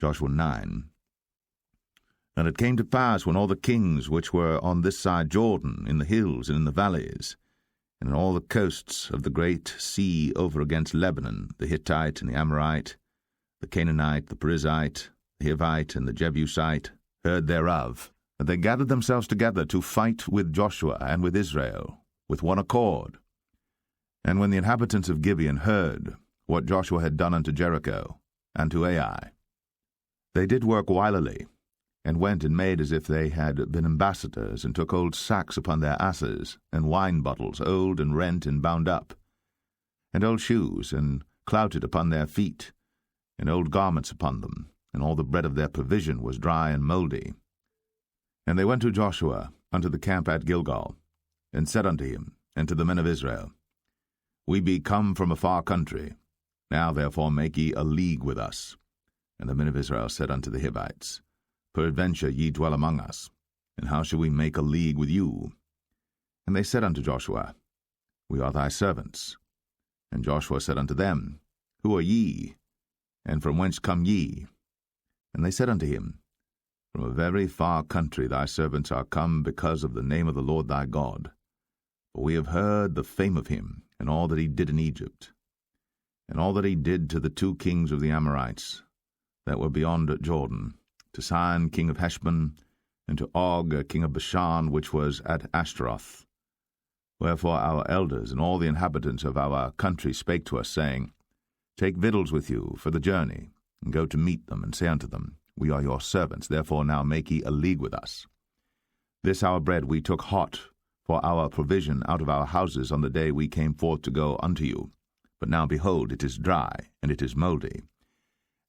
Joshua 9. And it came to pass, when all the kings which were on this side Jordan, in the hills and in the valleys, and in all the coasts of the great sea over against Lebanon, the Hittite and the Amorite, the Canaanite, the Perizzite, the Hivite, and the Jebusite, heard thereof, that they gathered themselves together to fight with Joshua and with Israel, with one accord. And when the inhabitants of Gibeon heard what Joshua had done unto Jericho and to Ai, they did work wilily, and went and made as if they had been ambassadors, and took old sacks upon their asses, and wine bottles old and rent and bound up, and old shoes, and clouted upon their feet, and old garments upon them, and all the bread of their provision was dry and mouldy. And they went to Joshua unto the camp at Gilgal, and said unto him, and to the men of Israel, We be come from a far country. Now therefore make ye a league with us. And the men of Israel said unto the Hivites, Peradventure ye dwell among us, and how shall we make a league with you? And they said unto Joshua, We are thy servants. And Joshua said unto them, Who are ye? And from whence come ye? And they said unto him, From a very far country thy servants are come, because of the name of the Lord thy God. For we have heard the fame of him, and all that he did in Egypt, and all that he did to the 2 kings of the Amorites that were beyond Jordan, to Sihon king of Heshbon, and to Og king of Bashan, which was at Ashtaroth. Wherefore our elders and all the inhabitants of our country spake to us, saying, Take victuals with you for the journey, and go to meet them, and say unto them, We are your servants, therefore now make ye a league with us. This our bread we took hot for our provision out of our houses on the day we came forth to go unto you. But now behold, it is dry, and it is mouldy.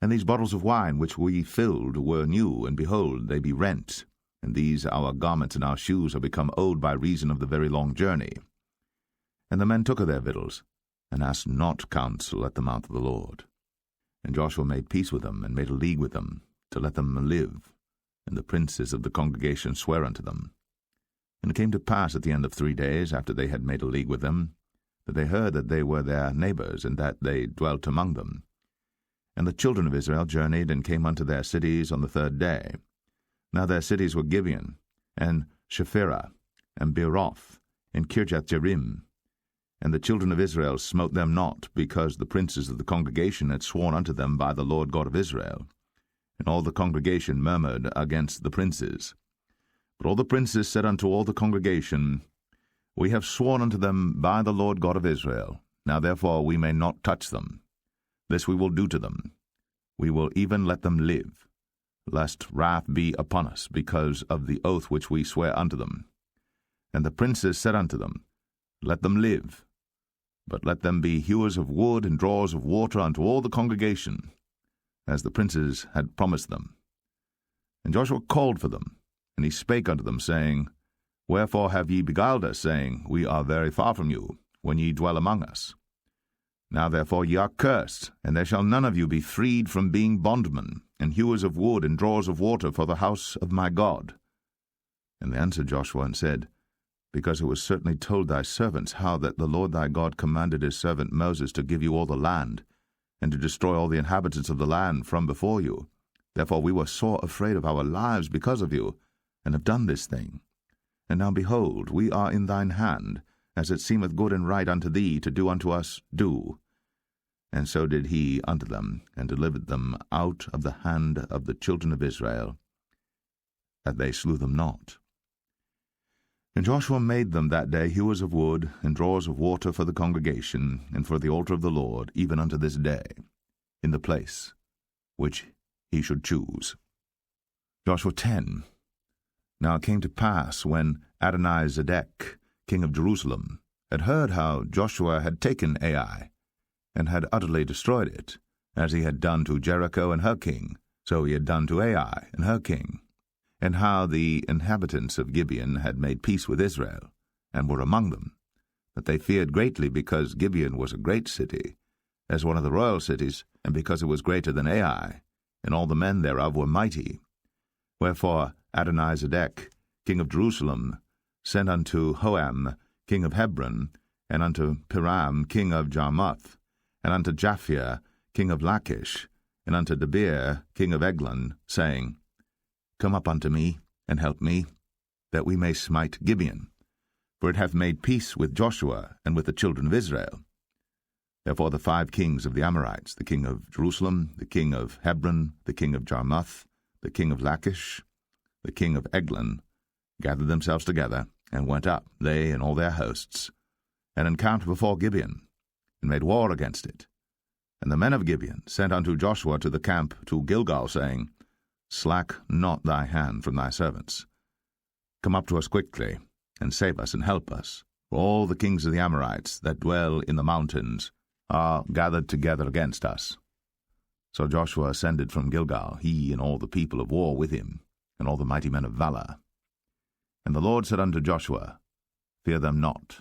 And these bottles of wine which we filled were new, and behold, they be rent. And these our garments and our shoes are become old by reason of the very long journey. And the men took of their victuals, and asked not counsel at the mouth of the Lord. And Joshua made peace with them, and made a league with them, to let them live. And the princes of the congregation sware unto them. And it came to pass at the end of 3 days, after they had made a league with them, that they heard that they were their neighbors, and that they dwelt among them. And the children of Israel journeyed, and came unto their cities on the 3rd day. Now their cities were Gibeon, and Shepherah, and Beeroth, and Kirjath-jearim. And the children of Israel smote them not, because the princes of the congregation had sworn unto them by the Lord God of Israel. And all the congregation murmured against the princes. But all the princes said unto all the congregation, We have sworn unto them by the Lord God of Israel. Now therefore we may not touch them. This we will do to them. We will even let them live, lest wrath be upon us, because of the oath which we swear unto them. And the princes said unto them, Let them live, but let them be hewers of wood and drawers of water unto all the congregation, as the princes had promised them. And Joshua called for them, and he spake unto them, saying, Wherefore have ye beguiled us, saying, We are very far from you, when ye dwell among us? Now therefore ye are cursed, and there shall none of you be freed from being bondmen, and hewers of wood and drawers of water for the house of my God. And they answered Joshua and said, Because it was certainly told thy servants how that the Lord thy God commanded his servant Moses to give you all the land, and to destroy all the inhabitants of the land from before you. Therefore we were sore afraid of our lives because of you, and have done this thing. And now behold, we are in thine hand, as it seemeth good and right unto thee to do unto us, do. And so did he unto them, and delivered them out of the hand of the children of Israel, that they slew them not. And Joshua made them that day hewers of wood, and drawers of water for the congregation, and for the altar of the Lord, even unto this day, in the place which he should choose. Joshua 10. Now it came to pass, when Adonizedek, king of Jerusalem, had heard how Joshua had taken Ai, and had utterly destroyed it, as he had done to Jericho and her king, so he had done to Ai and her king, and how the inhabitants of Gibeon had made peace with Israel, and were among them, that they feared greatly, because Gibeon was a great city, as one of the royal cities, and because it was greater than Ai, and all the men thereof were mighty. Wherefore Adonizedek, king of Jerusalem, sent unto Hoam, king of Hebron, and unto Piram, king of Jarmuth, and unto Japhia, king of Lachish, and unto Debir king of Eglon, saying, Come up unto me, and help me, that we may smite Gibeon, for it hath made peace with Joshua and with the children of Israel. Therefore the 5 kings of the Amorites, the king of Jerusalem, the king of Hebron, the king of Jarmuth, the king of Lachish, the king of Eglon, gathered themselves together, and went up, they and all their hosts, and encamped before Gibeon, and made war against it. And the men of Gibeon sent unto Joshua to the camp to Gilgal, saying, Slack not thy hand from thy servants. Come up to us quickly, and save us and help us, for all the kings of the Amorites that dwell in the mountains are gathered together against us. So Joshua ascended from Gilgal, he and all the people of war with him, and all the mighty men of valor. And the Lord said unto Joshua, Fear them not,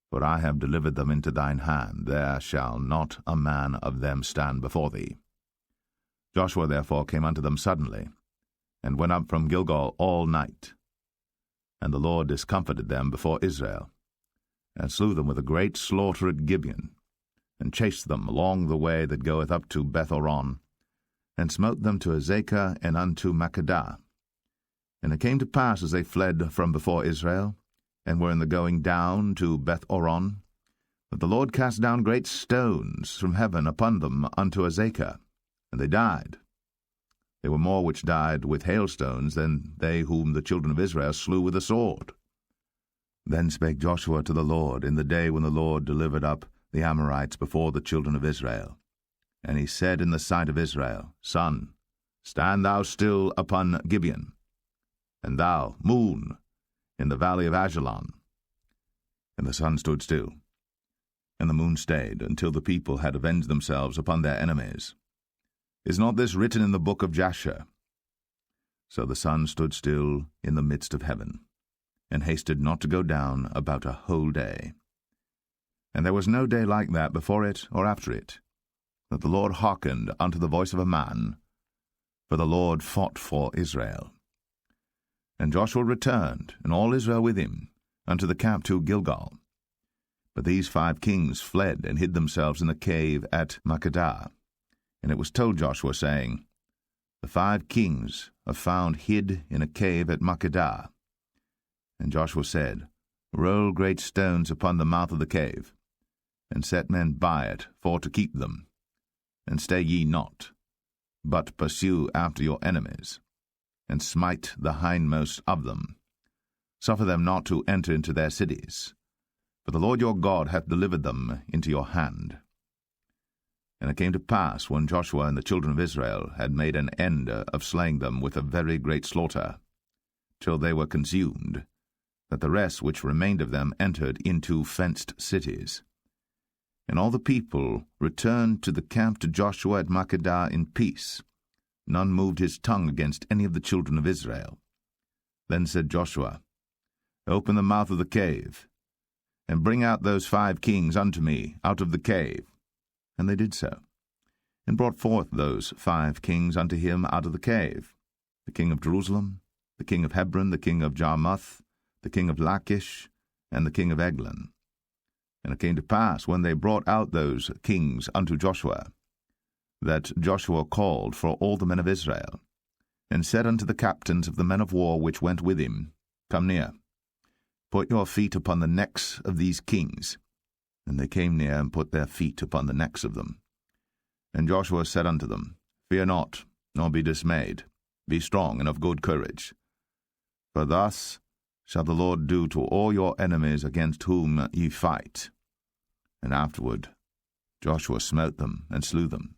for I have delivered them into thine hand. There shall not a man of them stand before thee. Joshua therefore came unto them suddenly, and went up from Gilgal all night. And the Lord discomfited them before Israel, and slew them with a great slaughter at Gibeon, and chased them along the way that goeth up to Beth-horon, and smote them to Azekah and unto Makkedah. And it came to pass, as they fled from before Israel, and were in the going down to Beth-horon, that the Lord cast down great stones from heaven upon them unto Azekah, and they died. There were more which died with hailstones than they whom the children of Israel slew with the sword. Then spake Joshua to the Lord in the day when the Lord delivered up the Amorites before the children of Israel. And he said in the sight of Israel, Sun, stand thou still upon Gibeon, and thou, moon, in the valley of Ajalon. And the sun stood still, and the moon stayed, until the people had avenged themselves upon their enemies. Is not this written in the book of Jasher? So the sun stood still in the midst of heaven, and hasted not to go down about a whole day. And there was no day like that before it or after it, that the Lord hearkened unto the voice of a man, for the Lord fought for Israel. And Joshua returned, and all Israel with him, unto the camp to Gilgal. But these 5 kings fled and hid themselves in the cave at Makkedah. And it was told Joshua, saying, The 5 kings are found hid in a cave at Makkedah. And Joshua said, Roll great stones upon the mouth of the cave, and set men by it for to keep them. And stay ye not, but pursue after your enemies, and smite the hindmost of them. Suffer them not to enter into their cities, for the Lord your God hath delivered them into your hand. And it came to pass, when Joshua and the children of Israel had made an end of slaying them with a very great slaughter, till they were consumed, that the rest which remained of them entered into fenced cities. And all the people returned to the camp to Joshua at Makkedah in peace. None moved his tongue against any of the children of Israel. Then said Joshua, Open the mouth of the cave, and bring out those 5 kings unto me out of the cave. And they did so, and brought forth those 5 kings unto him out of the cave, the king of Jerusalem, the king of Hebron, the king of Jarmuth, the king of Lachish, and the king of Eglon. And it came to pass, when they brought out those kings unto Joshua, that Joshua called for all the men of Israel, and said unto the captains of the men of war which went with him, Come near, put your feet upon the necks of these kings. And they came near, and put their feet upon the necks of them. And Joshua said unto them, Fear not, nor be dismayed. Be strong and of good courage. For thus shall the Lord do to all your enemies against whom ye fight. And afterward Joshua smote them, and slew them,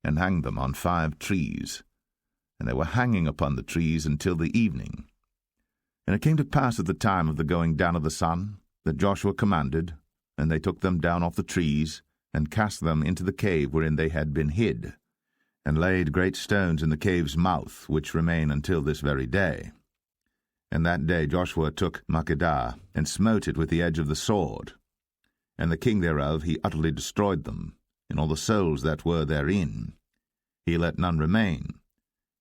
and hanged them on 5 trees. And they were hanging upon the trees until the evening. And it came to pass at the time of the going down of the sun, that Joshua commanded, and they took them down off the trees, and cast them into the cave wherein they had been hid, and laid great stones in the cave's mouth, which remain until this very day. And that day Joshua took Makkedah, and smote it with the edge of the sword. And the king thereof he utterly destroyed them, and all the souls that were therein. He let none remain.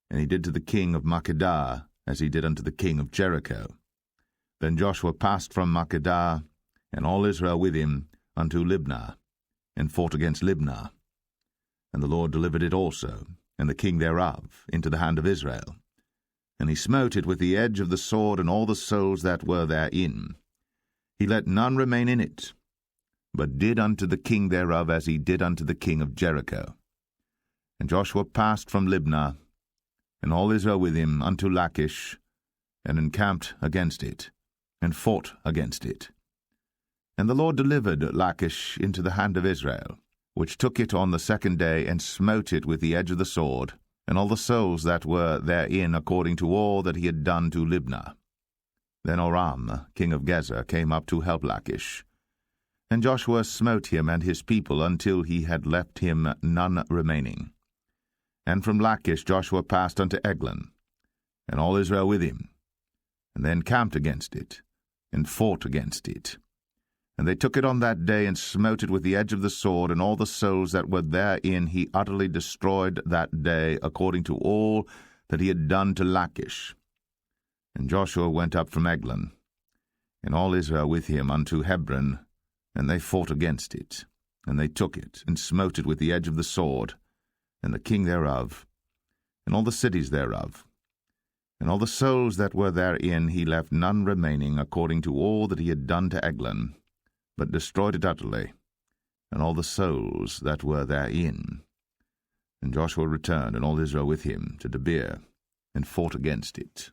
And he did to the king of Makkedah as he did unto the king of Jericho. Then Joshua passed from Makkedah, and all Israel with him, unto Libnah, and fought against Libnah. And the Lord delivered it also, and the king thereof, into the hand of Israel. And he smote it with the edge of the sword, and all the souls that were therein. He let none remain in it, but did unto the king thereof as he did unto the king of Jericho. And Joshua passed from Libnah, and all Israel with him, unto Lachish, and encamped against it, and fought against it. And the Lord delivered Lachish into the hand of Israel, which took it on the second day, and smote it with the edge of the sword, and all the souls that were therein, according to all that he had done to Libnah. Then Oram, king of Gezer, came up to help Lachish. And Joshua smote him and his people until he had left him none remaining. And from Lachish Joshua passed unto Eglon, and all Israel with him, and they encamped against it, and fought against it. And they took it on that day, and smote it with the edge of the sword, and all the souls that were therein he utterly destroyed that day, according to all that he had done to Lachish. And Joshua went up from Eglon, and all Israel with him, unto Hebron, and they fought against it. And they took it, and smote it with the edge of the sword, and the king thereof, and all the cities thereof. And all the souls that were therein he left none remaining, according to all that he had done to Eglon, but destroyed it utterly, and all the souls that were therein. And Joshua returned, and all Israel with him, to Debir, and fought against it.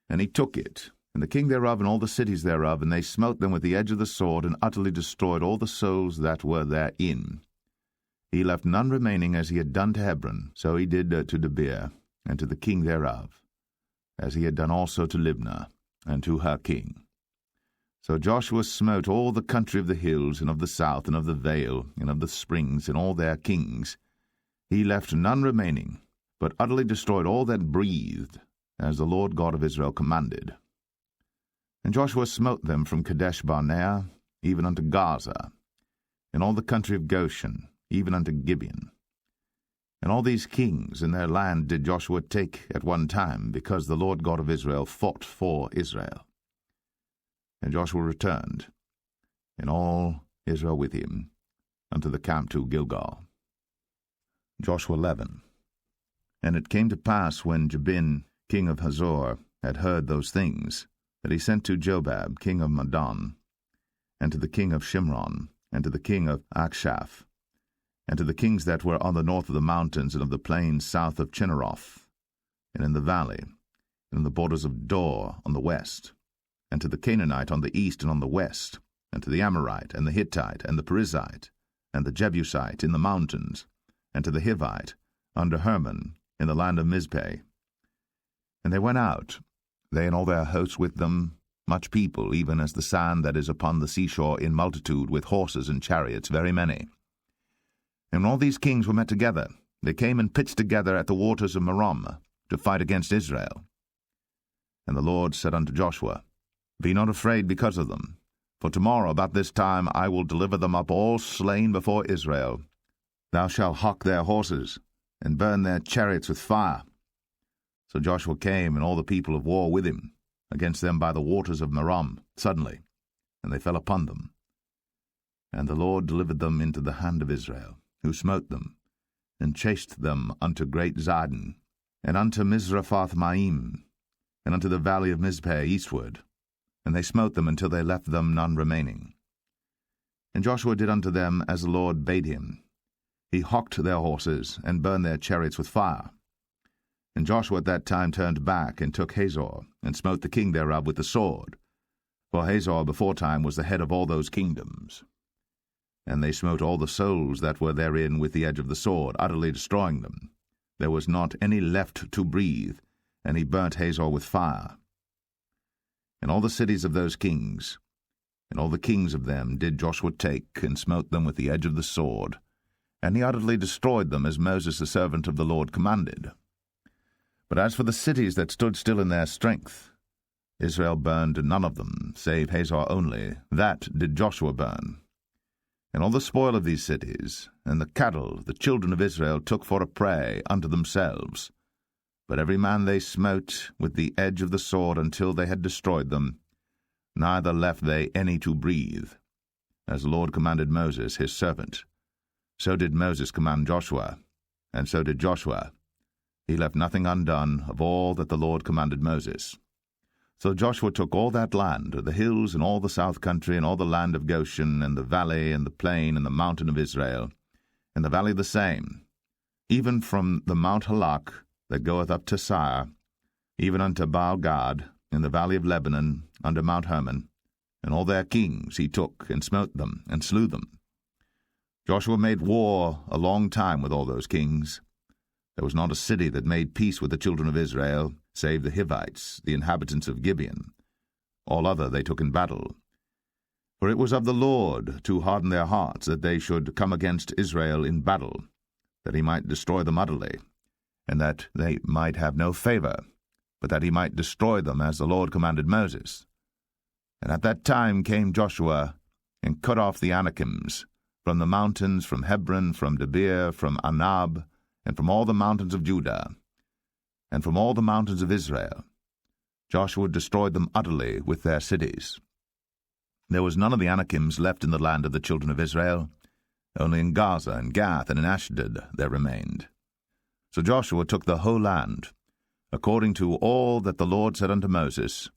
And he took it, and the king thereof, and all the cities thereof, and they smote them with the edge of the sword, and utterly destroyed all the souls that were therein. He left none remaining, as he had done to Hebron, so he did to Debir, and to the king thereof, as he had done also to Libnah, and to her king. So Joshua smote all the country of the hills, and of the south, and of the vale, and of the springs, and all their kings. He left none remaining, but utterly destroyed all that breathed, as the Lord God of Israel commanded. And Joshua smote them from Kadesh-barnea, even unto Gaza, and all the country of Goshen, even unto Gibeon. And all these kings in their land did Joshua take at one time, because the Lord God of Israel fought for Israel. And Joshua returned, and all Israel with him, unto the camp to Gilgal. Joshua 11. And it came to pass, when Jabin, king of Hazor, had heard those things, that he sent to Jobab, king of Madon, and to the king of Shimron, and to the king of Achshaph, and to the kings that were on the north of the mountains, and of the plains south of Chinneroth, and in the valley, and in the borders of Dor on the west, and to the Canaanite on the east and on the west, and to the Amorite, and the Hittite, and the Perizzite, and the Jebusite in the mountains, and to the Hivite, under Hermon, in the land of Mizpeh. And they went out, they and all their hosts with them, much people, even as the sand that is upon the seashore in multitude, with horses and chariots, very many. And when all these kings were met together, they came and pitched together at the waters of Merom, to fight against Israel. And the Lord said unto Joshua, Be not afraid because of them, for tomorrow about this time I will deliver them up all slain before Israel. Thou shalt hock their horses, and burn their chariots with fire. So Joshua came, and all the people of war with him, against them by the waters of Merom, suddenly, and they fell upon them. And the Lord delivered them into the hand of Israel, who smote them, and chased them unto great Zidon, and unto Mizraphoth-maim, and unto the valley of Mizpeh eastward, and they smote them until they left them none remaining. And Joshua did unto them as the Lord bade him. He hocked their horses, and burned their chariots with fire. And Joshua at that time turned back, and took Hazor, and smote the king thereof with the sword. For Hazor beforetime was the head of all those kingdoms. And they smote all the souls that were therein with the edge of the sword, utterly destroying them. There was not any left to breathe, and he burnt Hazor with fire. And all the cities of those kings, and all the kings of them, did Joshua take, and smote them with the edge of the sword, and he utterly destroyed them, as Moses the servant of the Lord commanded. But as for the cities that stood still in their strength, Israel burned none of them, save Hazor only. That did Joshua burn. And all the spoil of these cities, and the cattle, the children of Israel took for a prey unto themselves. But every man they smote with the edge of the sword until they had destroyed them, neither left they any to breathe. As the Lord commanded Moses his servant, so did Moses command Joshua, and so did Joshua. He left nothing undone of all that the Lord commanded Moses. So Joshua took all that land, the hills, and all the south country, and all the land of Goshen, and the valley, and the plain, and the mountain of Israel, and the valley the same, even from the Mount Halak that goeth up to Seir, even unto Baal-gad, in the valley of Lebanon, under Mount Hermon, and all their kings he took, and smote them, and slew them. Joshua made war a long time with all those kings. There was not a city that made peace with the children of Israel, save the Hivites, the inhabitants of Gibeon. All other they took in battle. For it was of the Lord to harden their hearts, that they should come against Israel in battle, that he might destroy them utterly, and that they might have no favor, but that he might destroy them as the Lord commanded Moses. And at that time came Joshua, and cut off the Anakims, from the mountains, from Hebron, from Debir, from Anab, and from all the mountains of Judah, and from all the mountains of Israel. Joshua destroyed them utterly with their cities. There was none of the Anakims left in the land of the children of Israel. Only in Gaza and Gath and in Ashdod there remained. So Joshua took the whole land, according to all that the Lord said unto Moses,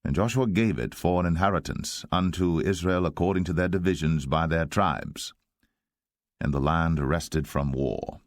and Joshua gave it for an inheritance unto Israel according to their divisions by their tribes. And the land rested from war.